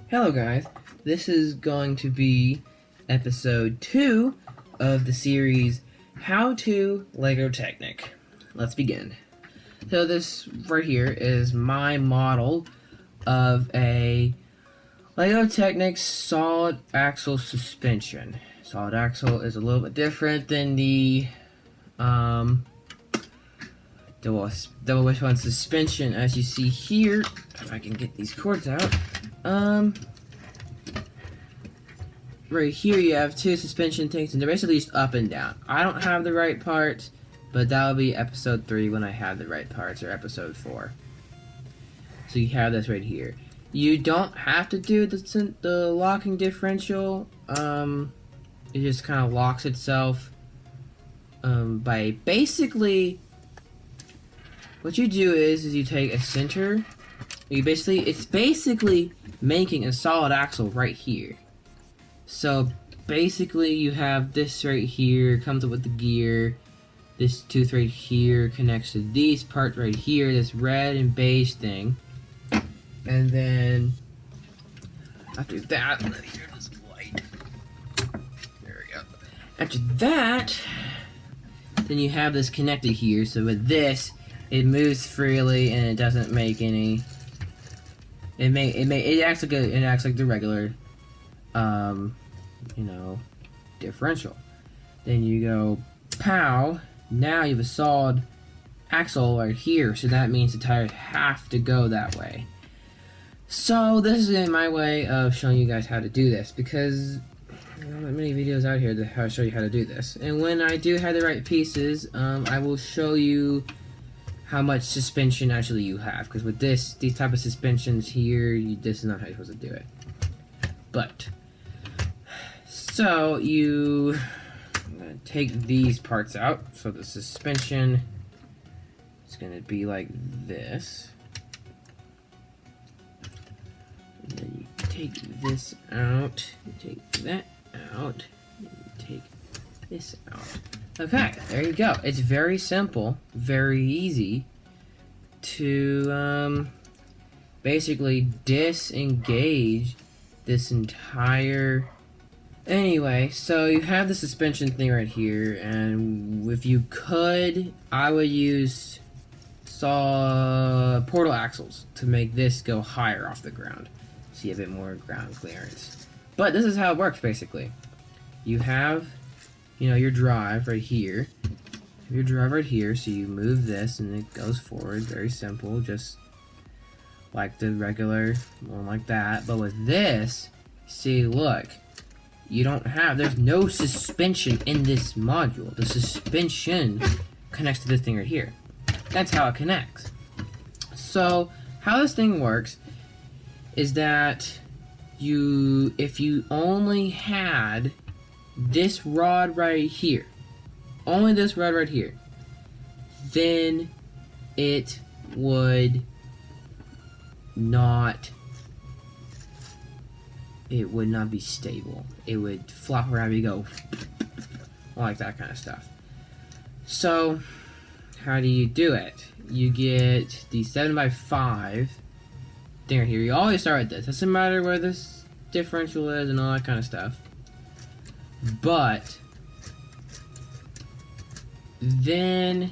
Hello guys, this is going to be episode 2 of the series How to Lego Technic. Let's begin. So this right here is my model of a Lego Technic solid axle suspension. Solid axle is a little bit different than the double wishbone suspension, as you see here. If I can get these cords out. Right here you have two suspension tanks, and they're basically just up and down. I don't have the right parts, but that'll be episode 3 when I have the right parts, or episode 4. So you have this right here. You don't have to do the locking differential. It just kind of locks itself by basically what you do is you take a center. It's basically making a solid axle right here. So basically you have this right here, comes up with the gear. This tooth right here connects to these parts right here, this red and beige thing. And then after that, let me turn this light. There we go. After that, then you have this connected here. So with this, it moves freely and it doesn't make any. It acts like the regular, differential. Then you go, pow. Now you have a solid axle right here, so that means the tires have to go that way. So this is my way of showing you guys how to do this, because there are not many videos out here that show you how to do this. And when I do have the right pieces, I will show you how much suspension actually you have, because with these type of suspensions here, this is not how you're supposed to do it. But so I'm gonna take these parts out. So the suspension is gonna be like this, and then you take this out, you take that out, and you take this out. Okay, there you go. It's very simple, very easy to basically disengage this entire. Anyway, so you have the suspension thing right here, and if you could, I would use portal axles to make this go higher off the ground, so you have a bit more ground clearance. But this is how it works basically. You have your drive right here. Your drive right here, so you move this and it goes forward. Very simple, just like the regular one like that. But with this, see, look, there's no suspension in this module. The suspension connects to this thing right here. That's how it connects. So how this thing works is that if you only had this rod right here, only this rod right here, then it would not be stable. It would flop around and go like that kind of stuff. So how do you do it? You get the 7x5 thing right here. You always start with this. Doesn't matter where this differential is and all that kind of stuff. But then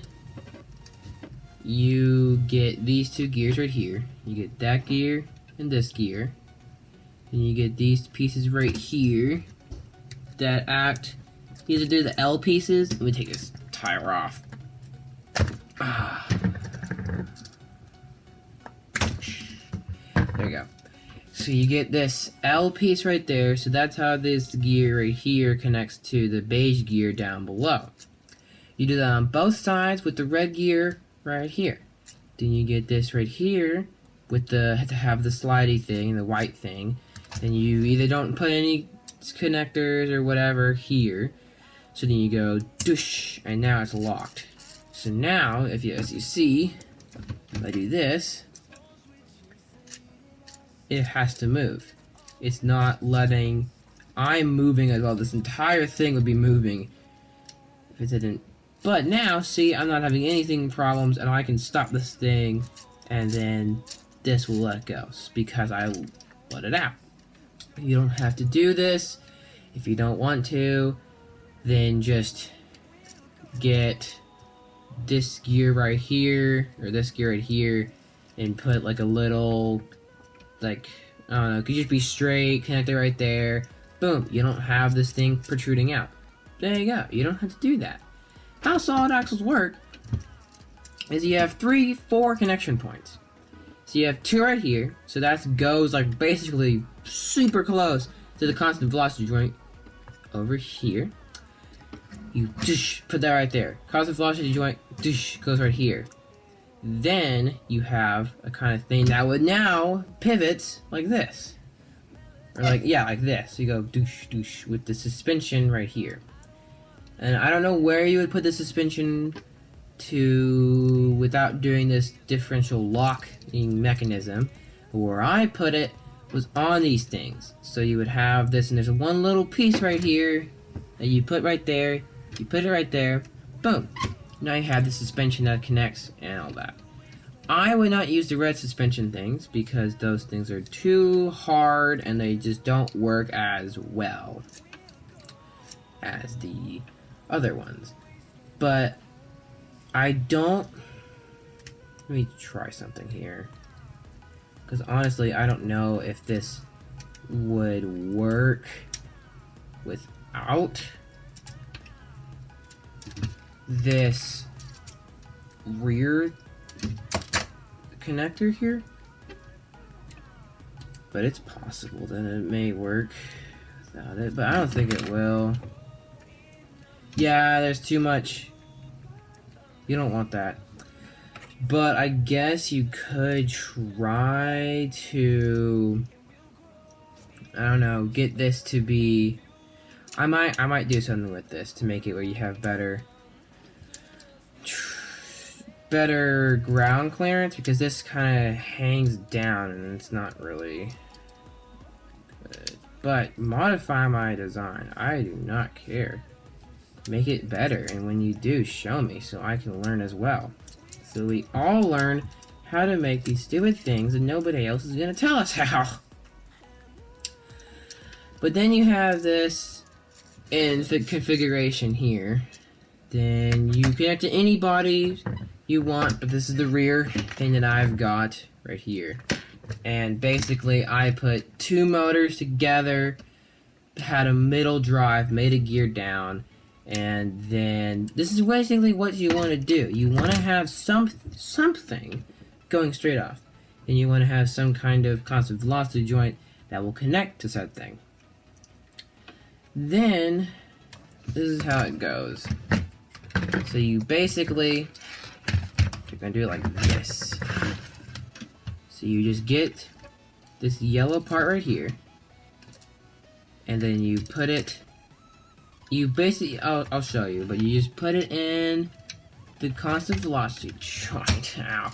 you get these two gears right here. You get that gear and this gear. And you get these pieces right here that act. These are the L pieces. Let me take this tire off. There you go. So you get this L piece right there, so that's how this gear right here connects to the beige gear down below. You do that on both sides with the red gear right here. Then you get this right here with to have the slidey thing, the white thing. Then you either don't put any connectors or whatever here. So then you go doosh, and now it's locked. So now, as you see, if I do this, it has to move. It's not letting. I'm moving as well. This entire thing would be moving if it didn't. But now, see, I'm not having anything problems, and I can stop this thing, and then this will let go because I let it out. You don't have to do this. If you don't want to, then just get this gear right here, or this gear right here, and put like a little, like, I don't know, it could just be straight, connect it right there. Boom, you don't have this thing protruding out. There you go, you don't have to do that. How solid axles work is you have 4 connection points. So you have 2 right here, so that goes like basically super close to the constant velocity joint over here. You put that right there. Constant velocity joint goes right here. Then you have a kind of thing that would now pivot like this. Or like, yeah, like this. So you go with the suspension right here. And I don't know where you would put the suspension to without doing this differential locking mechanism. But where I put it was on these things. So you would have this, and there's one little piece right here that you put right there. You put it right there. Boom. Now you have the suspension that connects and all that. I would not use the red suspension things because those things are too hard and they just don't work as well as the other ones. But I don't... Let me try something here. Because honestly, I don't know if this would work without this rear connector here. But it's possible that it may work without it, but I don't think it will. Yeah, there's too much. You don't want that. But I guess you could try to, I don't know, get this to be, I might do something with this to make it where you have better ground clearance, because this kind of hangs down and it's not really good. But modify my design. I do not care. Make it better, and when you do, show me so I can learn as well. So we all learn how to make these stupid things and nobody else is going to tell us how. But then you have this in the configuration here. Then you connect to any body you want, but this is the rear thing that I've got right here. And basically I put 2 motors together, had a middle drive, made a gear down, and then this is basically what you want to do. You want to have something going straight off, and you want to have some kind of constant velocity joint that will connect to said thing. Then this is how it goes. So you basically, you're gonna do it like this. So you just get this yellow part right here, and then you put it, you basically, I'll show you, but you just put it in the constant velocity joint. Ow.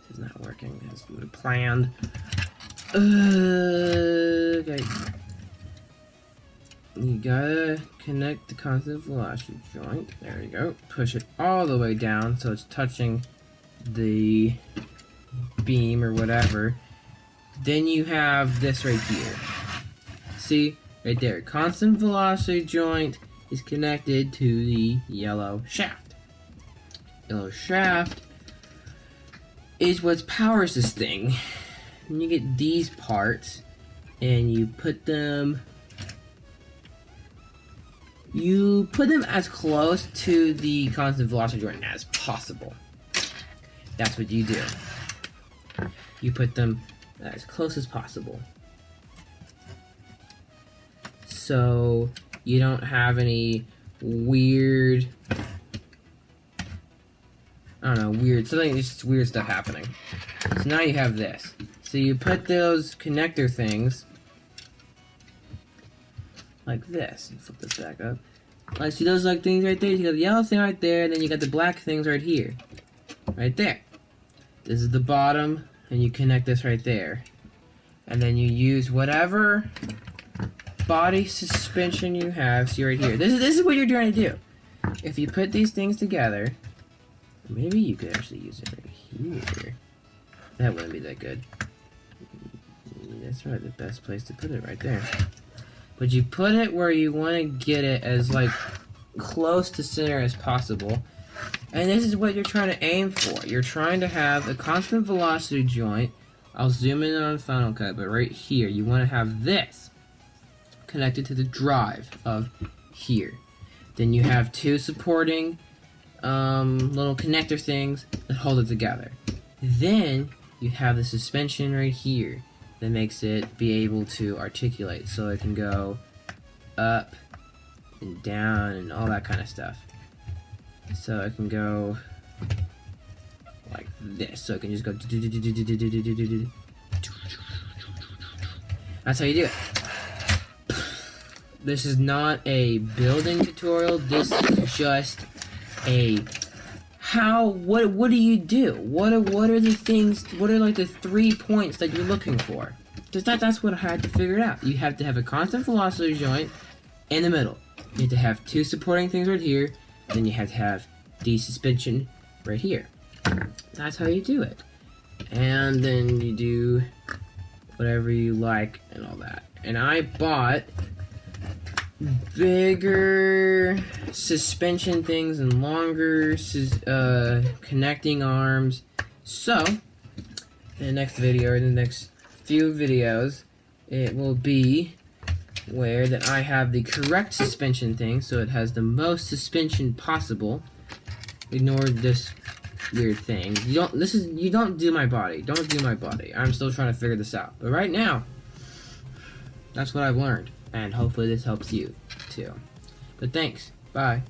This is not working as planned. Okay. You gotta connect the constant velocity joint. There you go. Push it all the way down so it's touching the beam or whatever. Then you have this right here. See? Right there. Constant velocity joint is connected to the yellow shaft. Yellow shaft is what powers this thing. And you get these parts and you put them as close to the constant velocity joint as possible. That's what you do. You put them as close as possible. So you don't have any weird, I don't know, weird stuff happening. So now you have this. So you put those connector things like this. Flip this back up. Like, see those like things right there? You got the yellow thing right there, and then you got the black things right here. Right there. This is the bottom, and you connect this right there. And then you use whatever body suspension you have. See right here. This is what you're trying to do. If you put these things together, maybe you could actually use it right here. That wouldn't be that good. That's probably the best place to put it, right there. But you put it where you want to get it as, like, close to center as possible. And this is what you're trying to aim for. You're trying to have a constant velocity joint. I'll zoom in on Final Cut, but right here, you want to have this connected to the drive of here. Then you have two supporting little connector things that hold it together. Then you have the suspension right here that makes it be able to articulate, so it can go up and down and all that kind of stuff. So it can go like this, so it can just go. That's how you do it. This is not a building tutorial. This is just a what do you do? What are the things? What are like the 3 points that you're looking for? That's what I had to figure out. You have to have a constant velocity joint in the middle. You have to have two supporting things right here. Then you have to have the suspension right here. That's how you do it. And then you do whatever you like and all that. And I bought bigger suspension things and longer connecting arms. So, in the next video, or in the next few videos, it will be where that I have the correct suspension thing, so it has the most suspension possible. Ignore this weird thing. You don't do my body. Don't do my body. I'm still trying to figure this out. But right now, that's what I've learned. And hopefully this helps you too. But thanks. Bye.